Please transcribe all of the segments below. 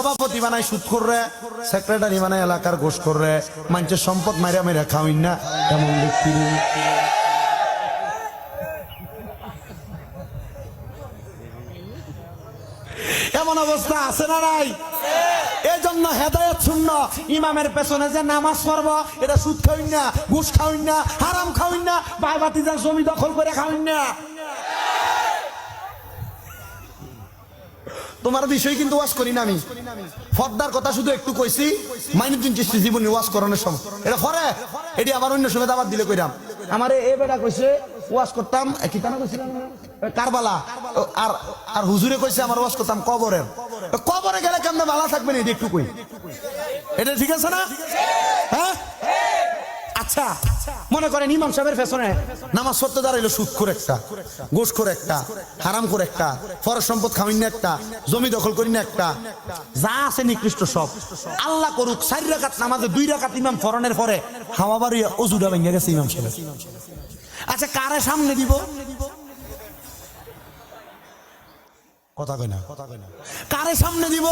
সভাপতি বানায় সুদখোর রে, সেক্রেটারি বানায় এলাকার ঘোষখোর রে, মানুষের সম্পদ মাইরা মাইরা খাওয়াইন না এমন ব্যক্তি। এমন অবস্থা আছে না নাই? এই জন্য হেদায়েত শূন্য ইমামের পেছনে যে নামাজ পড়বো এটা সুদ খাওয়াইন না, ঘুষ খাওয়াইন না, হারাম খাওয়াইন না, ভাই ভাতিজার জমি দখল করে খাওয়াইন না। তোমার বিষয় কিন্তু ওয়াজ করি না আমি, ফর্দার কথা শুধু একটু কইছি। মাইনুদ্দিন চিশতি জীবনী ওয়াজ করানোর সময় এটা পরে, এটি আবার অন্য সময় দাবাত দিলে কইরাম। আমার এই বেটা কইছে ওয়াজ করতাম কি তানা কইছিলাম কারবালা, আর আর হুজুরে কইছে আমার ওয়াজ করতাম কবরের। কবরে গেলে কেমনে ভালো থাকবেন এটি একটু কই, এটা ঠিক আছে না? হ্যাঁ আচ্ছা, মনে করেন ইমাম সাহেবের পেছনে নামাজ পড়তে দাঁড়াইলো সুদখোর একটা, ঘুষখোর একটা, হারামখোর একটা, ফরজ সম্পদ খাওয়াইন না একটা, জমি দখল করি না একটা, যা আছে নিকৃষ্ট সব। আল্লাহ করুক 4 রাকাত নামাজে 2 রাকাত ইমাম ফরনের পরে হাওয়া বাড়ি ওজুটা ভেঙে গেছে ইমাম সাহেব। আচ্ছা কারে সামনে দিব? কথা কই না, কারে সামনে দিব?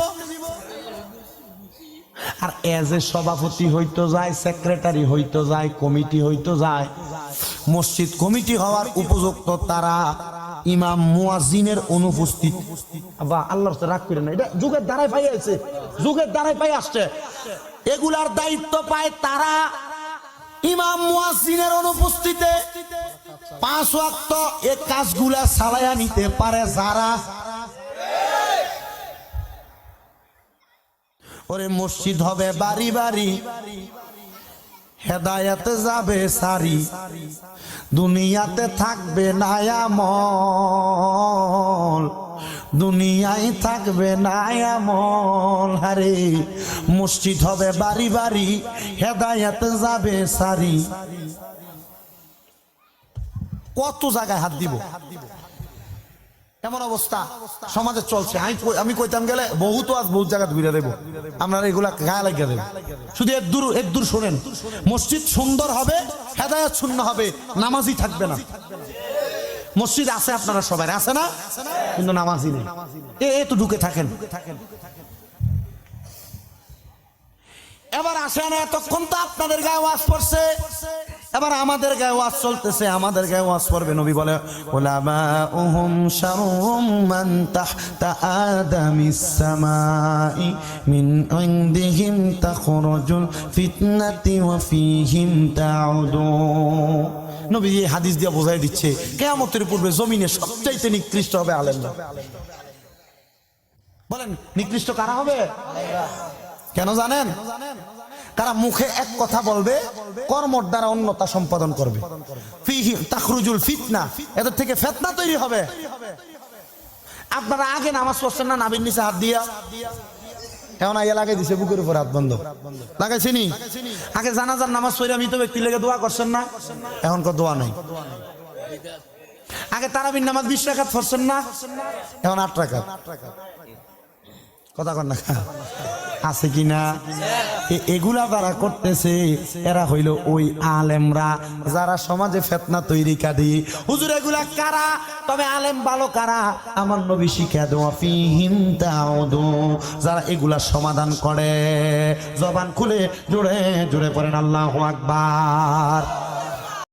আর এজ এ সভাপতি হইতো যায়, সেক্রেটারি হইতো যায়, কমিটি হইতো যায়, মসজিদ কমিটি হওয়ার উপযুক্ত তারা ইমাম মুয়াজ্জিনের অনুপস্থিত। বা আল্লাহর রাগ করে না, এটা যুগের দ্বারাই পাই আছে, যুগের দ্বারাই পাই আসছে। এগুলার দায়িত্ব পায় তারা ইমাম মুয়াজ্জিনের অনুপস্থিতিতে 5 ওয়াক্ত এই কাজগুলা চালায়া নিতে পারে যারা। ওরে মসজিদ হবে বাড়ি বাড়ি, হেদায়েত যাবে সারি, দুনিয়াতে থাকবে নায়ামল, দুনিয়ায় থাকবে নায়ামল। হারে মসজিদ হবে বাড়ি বাড়ি, হেদায়েত যাবে সারি। কত জায়গায় হাত দিব, এমন অবস্থা সমাজে চলছে। আমি কইতাম গেলে বহুত আজ বহুত জায়গা ঘুরে দেবো, আপনারা এগুলা গায়ে লাগিয়ে দেবেন। শুধু এক দূর শোনেন, মসজিদ সুন্দর হবে, হেদায়েত শূন্য হবে, নামাজই থাকবে না। মসজিদ আছে আপনারা সবাই আছে না, কিন্তু নামাজই নেই। তো ঢুকে থাকেন। এবার আসেন, এতক্ষণ তো আপনাদের গায়ে ওয়াজ পড়ছে, এবার আমাদের গায়ে ওয়াজ চলতেছে, আমাদের গায়ে ওয়াজ পড়বে। নবী বলে উলামাউহুম শাররুম মান তাহতা আদামিস সামাই মিন ইনদিহিম তাখরুজুল ফিতনাতি ওয়া ফীহিম তাউদু। নবী এই হাদিস দিয়ে বোঝাই দিচ্ছে কিয়ামতের পূর্বে জমিনে সবচাইতে নিকৃষ্ট হবে আলেমরা। বলেন নিকৃষ্ট কারা হবে? কেন জানেন? কারা মুখে এক কথা বলবে, কর্মর দ্বারা অন্যতা সম্পাদন করবে। ফিহি তাখরুজুল ফিতনা, এদের থেকে ফিতনা তৈরি হবে। আপনারা আগে নামাজ পড়ছেন না নাভির নিচে হাত দিয়া? এখন আইয়া লাগাই দিছে বুকের উপর হাত, বন্ধ লাগাইছেনি? আগে জানাজার নামাজ পড়ে মৃত ব্যক্তি লেগে দোয়া করছেন না? এখন কো দোয়া নাই। আগে তারাবির নামাজ 20 রাকাত পড়ছেন না? এখন 8 রাকাত। কথা কন না আছে কিনা? এগুলা যারা করতেছে এরা হইল ওই আলেমরা যারা সমাজে ফিতনা তৈরি কাদি। হুজুর এগুলা কারা? তবে আলেম ভালো কারা? আমার নবী শিক্ষা দেওয়া ফিহিম তাউদু, যারা এগুলা সমাধান করে। জবান খুলে জোরে জোরে পড়েন আল্লাহু আকবার।